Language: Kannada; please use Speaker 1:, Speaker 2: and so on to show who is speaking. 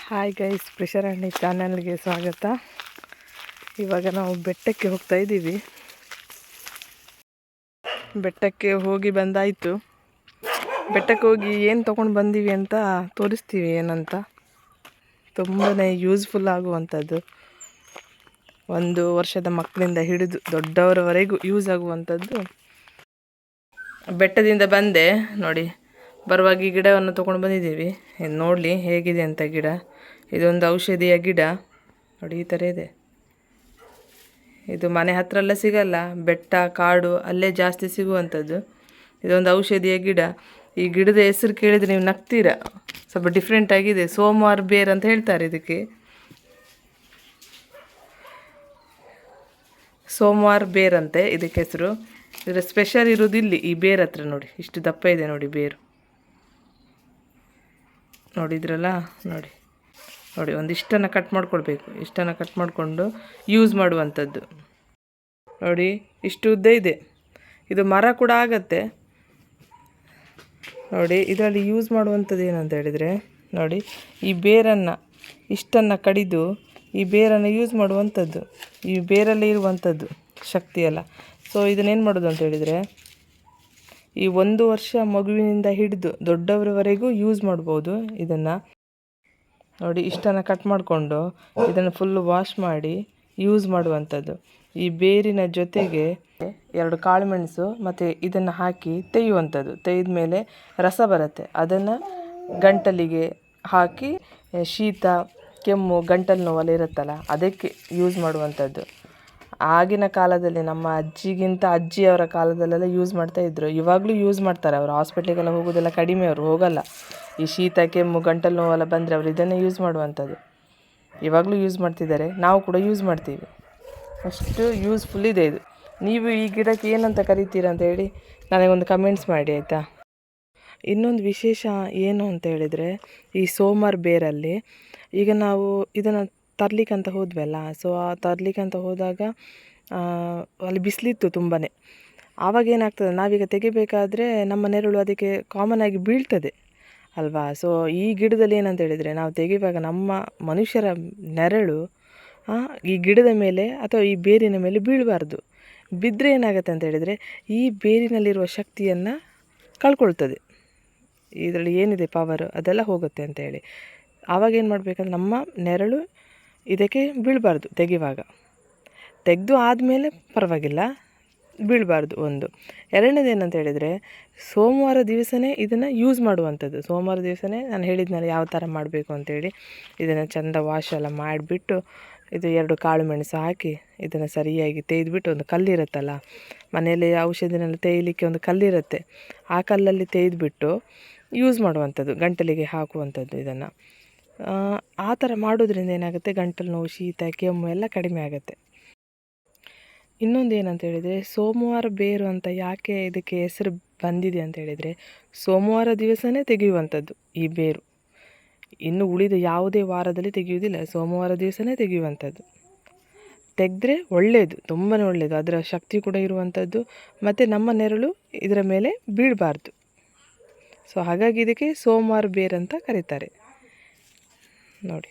Speaker 1: ಹಾಯ್ ಗೈಸ್, ಪ್ರೆಷರ್ ಹಣ್ಣಿ ಚಾನಲ್ಗೆ ಸ್ವಾಗತ. ಇವಾಗ ನಾವು ಬೆಟ್ಟಕ್ಕೆ ಹೋಗ್ತಾ ಇದ್ದೀವಿ. ಬೆಟ್ಟಕ್ಕೆ ಹೋಗಿ ಬಂದಾಯಿತು. ಬೆಟ್ಟಕ್ಕೆ ಹೋಗಿ ಏನು ತೊಗೊಂಡು ಬಂದೀವಿ ಅಂತ ತೋರಿಸ್ತೀವಿ. ಏನಂತ ತುಂಬಾ ಯೂಸ್ಫುಲ್ ಆಗುವಂಥದ್ದು, 1 ವರ್ಷದ ಮಕ್ಕಳಿಂದ ಹಿಡಿದು ದೊಡ್ಡವರವರೆಗೂ ಯೂಸ್ ಆಗುವಂಥದ್ದು. ಬೆಟ್ಟದಿಂದ ಬಂದೆ ನೋಡಿ, ಬರುವಾಗ ಈ ಗಿಡವನ್ನು ತೊಗೊಂಡು ಬಂದಿದ್ದೀವಿ. ಇದು ನೋಡಲಿ ಹೇಗಿದೆ ಅಂತ ಗಿಡ. ಇದೊಂದು ಔಷಧಿಯ ಗಿಡ ನೋಡಿ, ಈ ಥರ ಇದೆ. ಇದು ಮನೆ ಹತ್ರ ಎಲ್ಲ ಸಿಗಲ್ಲ, ಬೆಟ್ಟ ಕಾಡು ಅಲ್ಲೇ ಜಾಸ್ತಿ ಸಿಗುವಂಥದ್ದು. ಇದೊಂದು ಔಷಧಿಯ ಗಿಡ. ಈ ಗಿಡದ ಹೆಸರು ಕೇಳಿದರೆ ನೀವು ನಗ್ತೀರ, ಸ್ವಲ್ಪ ಡಿಫ್ರೆಂಟ್ ಆಗಿದೆ. ಸೋಮವಾರ ಬೇರ್ ಅಂತ ಹೇಳ್ತಾರೆ ಇದಕ್ಕೆ. ಸೋಮವಾರ ಬೇರ್ ಅಂತೆ ಇದಕ್ಕೆ ಹೆಸರು. ಇದರ ಸ್ಪೆಷಲ್ ಇರೋದು ಇಲ್ಲಿ ಈ ಬೇರ್ ಹತ್ರ ನೋಡಿ, ಇಷ್ಟು ದಪ್ಪ ಇದೆ ನೋಡಿ ಬೇರು. ನೋಡಿದ್ರಲ್ಲ, ನೋಡಿ ನೋಡಿ, ಒಂದಿಷ್ಟನ್ನು ಕಟ್ ಮಾಡ್ಕೊಳ್ಬೇಕು. ಇಷ್ಟನ್ನು ಕಟ್ ಮಾಡಿಕೊಂಡು ಯೂಸ್ ಮಾಡುವಂಥದ್ದು ನೋಡಿ. ಇಷ್ಟು ಉದ್ದ ಇದೆ. ಇದು ಮರ ಕೂಡ ಆಗತ್ತೆ ನೋಡಿ. ಇದರಲ್ಲಿ ಯೂಸ್ ಮಾಡುವಂಥದ್ದು ಏನಂತ ಹೇಳಿದರೆ ನೋಡಿ, ಈ ಬೇರನ್ನು ಇಷ್ಟನ್ನು ಕಡಿದು ಈ ಬೇರನ್ನು ಯೂಸ್ ಮಾಡುವಂಥದ್ದು. ಈ ಬೇರಲ್ಲಿ ಇರುವಂಥದ್ದು ಶಕ್ತಿ ಎಲ್ಲ. ಸೊ ಇದನ್ನೇನು ಮಾಡೋದು ಅಂತ ಹೇಳಿದರೆ, ಈ 1 ವರ್ಷ ಮಗುವಿನಿಂದ ಹಿಡಿದು ದೊಡ್ಡವರವರೆಗೂ ಯೂಸ್ ಮಾಡ್ಬೋದು ಇದನ್ನು ನೋಡಿ. ಇಷ್ಟನ್ನು ಕಟ್ ಮಾಡಿಕೊಂಡು ಇದನ್ನು ಫುಲ್ಲು ವಾಶ್ ಮಾಡಿ ಯೂಸ್ ಮಾಡುವಂಥದ್ದು. ಈ ಬೇರಿನ ಜೊತೆಗೆ 2 ಕಾಳುಮೆಣಸು ಮತ್ತು ಇದನ್ನು ಹಾಕಿ ತೆಯ್ಯುವಂಥದ್ದು. ತೆಗೆದ ಮೇಲೆ ರಸ ಬರುತ್ತೆ, ಅದನ್ನು ಗಂಟಲಿಗೆ ಹಾಕಿ ಶೀತ ಕೆಮ್ಮು ಗಂಟಲು ನೋವೆಲ್ಲ ಇರುತ್ತಲ್ಲ ಅದಕ್ಕೆ ಯೂಸ್ ಮಾಡುವಂಥದ್ದು. ಆಗಿನ ಕಾಲದಲ್ಲಿ ನಮ್ಮ ಅಜ್ಜಿಯವರ ಕಾಲದಲ್ಲೆಲ್ಲ ಯೂಸ್ ಮಾಡ್ತಾಯಿದ್ರು. ಇವಾಗಲೂ ಯೂಸ್ ಮಾಡ್ತಾರೆ. ಅವರು ಹಾಸ್ಪಿಟ್ಲಿಗೆಲ್ಲ ಹೋಗೋದೆಲ್ಲ ಕಡಿಮೆ, ಅವರು ಹೋಗಲ್ಲ. ಈ ಶೀತ ಕೆಮ್ಮು ಗಂಟಲು ನೋವೆಲ್ಲ ಬಂದರೆ ಅವರು ಇದನ್ನೇ ಯೂಸ್ ಮಾಡುವಂಥದ್ದು. ಇವಾಗಲೂ ಯೂಸ್ ಮಾಡ್ತಿದ್ದಾರೆ, ನಾವು ಕೂಡ ಯೂಸ್ ಮಾಡ್ತೀವಿ. ಅಷ್ಟು ಯೂಸ್ಫುಲ್ ಇದೆ ಇದು. ನೀವು ಈ ಗಿಡಕ್ಕೆ ಏನಂತ ಕರಿತೀರಾ ಅಂತ ಹೇಳಿ ನನಗೊಂದು ಕಮೆಂಟ್ಸ್ ಮಾಡಿ ಆಯಿತಾ. ಇನ್ನೊಂದು ವಿಶೇಷ ಏನು ಅಂತ ಹೇಳಿದರೆ, ಈ ಸೋಮವಾರ ಬೇರಲ್ಲಿ ಈಗ ನಾವು ಇದನ್ನು ತರಲಿಕ್ಕಂತ ಹೋದ್ವಲ್ಲ. ಸೊ ಆ ತರಲಿಕ್ಕಂತ ಹೋದಾಗ ಅಲ್ಲಿ ಬಿಸಿಲಿತ್ತು ತುಂಬಾ. ಆವಾಗ ಏನಾಗ್ತದೆ, ನಾವೀಗ ತೆಗಿಬೇಕಾದ್ರೆ ನಮ್ಮ ನೆರಳು ಅದಕ್ಕೆ ಕಾಮನಾಗಿ ಬೀಳ್ತದೆ ಅಲ್ವಾ. ಸೊ ಈ ಗಿಡದಲ್ಲಿ ಏನಂತ ಹೇಳಿದರೆ, ನಾವು ತೆಗಿವಾಗ ನಮ್ಮ ಮನುಷ್ಯರ ನೆರಳು ಈ ಗಿಡದ ಮೇಲೆ ಅಥವಾ ಈ ಬೇರಿನ ಮೇಲೆ ಬೀಳಬಾರ್ದು. ಬಿದ್ದರೆ ಏನಾಗುತ್ತೆ ಅಂತ ಹೇಳಿದರೆ, ಈ ಬೇರಿನಲ್ಲಿರುವ ಶಕ್ತಿಯನ್ನು ಕಳ್ಕೊಳ್ತದೆ. ಇದರಲ್ಲಿ ಏನಿದೆ ಪವರು ಅದೆಲ್ಲ ಹೋಗುತ್ತೆ ಅಂತ ಹೇಳಿ. ಆವಾಗ ಏನು ಮಾಡಬೇಕಂದ್ರೆ, ನಮ್ಮ ನೆರಳು ಇದಕ್ಕೆ ಬೀಳಬಾರ್ದು. ತೆಗಿವಾಗ ತೆಗೆದು ಆದಮೇಲೆ ಪರವಾಗಿಲ್ಲ, ಬೀಳಬಾರ್ದು. ಒಂದು. ಎರಡನೇದು ಏನಂತ ಹೇಳಿದರೆ, ಸೋಮವಾರ ದಿವಸನೇ ಇದನ್ನು ಯೂಸ್ ಮಾಡುವಂಥದ್ದು. ಸೋಮವಾರ ದಿವಸನೇ ನಾನು ಹೇಳಿದ್ನಲ್ಲ ಯಾವ ಥರ ಮಾಡಬೇಕು ಅಂತೇಳಿ. ಇದನ್ನು ಚೆಂದ ವಾಶ್ ಎಲ್ಲ ಮಾಡಿಬಿಟ್ಟು, ಇದು 2 ಕಾಳು ಮೆಣಸು ಹಾಕಿ ಇದನ್ನು ಸರಿಯಾಗಿ ತೆಗೆದುಬಿಟ್ಟು, ಒಂದು ಕಲ್ಲಿರುತ್ತಲ್ಲ ಮನೆಯಲ್ಲಿ ಔಷಧಿನೆಲ್ಲ ತೆಗಿಲಿಕ್ಕೆ ಒಂದು ಕಲ್ಲಿರುತ್ತೆ, ಆ ಕಲ್ಲಲ್ಲಿ ತೆಗೆದುಬಿಟ್ಟು ಯೂಸ್ ಮಾಡುವಂಥದ್ದು, ಗಂಟಲಿಗೆ ಹಾಕುವಂಥದ್ದು. ಇದನ್ನು ಆ ಥರ ಮಾಡೋದ್ರಿಂದ ಏನಾಗುತ್ತೆ, ಗಂಟಲು ನೋವು ಶೀತ ಕೆಮ್ಮು ಎಲ್ಲ ಕಡಿಮೆ ಆಗುತ್ತೆ. ಇನ್ನೊಂದು ಏನಂತ ಹೇಳಿದರೆ, ಸೋಮವಾರ ಬೇರು ಅಂತ ಯಾಕೆ ಇದಕ್ಕೆ ಹೆಸರು ಬಂದಿದೆ ಅಂತ ಹೇಳಿದರೆ, ಸೋಮವಾರ ದಿವಸನೇ ತೆಗೆಯುವಂಥದ್ದು ಈ ಬೇರು. ಇನ್ನು ಉಳಿದ ಯಾವುದೇ ವಾರದಲ್ಲಿ ತೆಗೆಯುವುದಿಲ್ಲ, ಸೋಮವಾರ ದಿವಸನೇ ತೆಗೆಯುವಂಥದ್ದು. ತೆಗೆದ್ರೆ ಒಳ್ಳೆಯದು, ತುಂಬಾ ಒಳ್ಳೆಯದು. ಅದರ ಶಕ್ತಿ ಕೂಡ ಇರುವಂಥದ್ದು, ಮತ್ತು ನಮ್ಮ ನೆರಳು ಇದರ ಮೇಲೆ ಬೀಳಬಾರ್ದು. ಸೊ ಹಾಗಾಗಿ ಇದಕ್ಕೆ ಸೋಮವಾರ ಬೇರು ಅಂತ ಕರೀತಾರೆ ನೋಡಿ.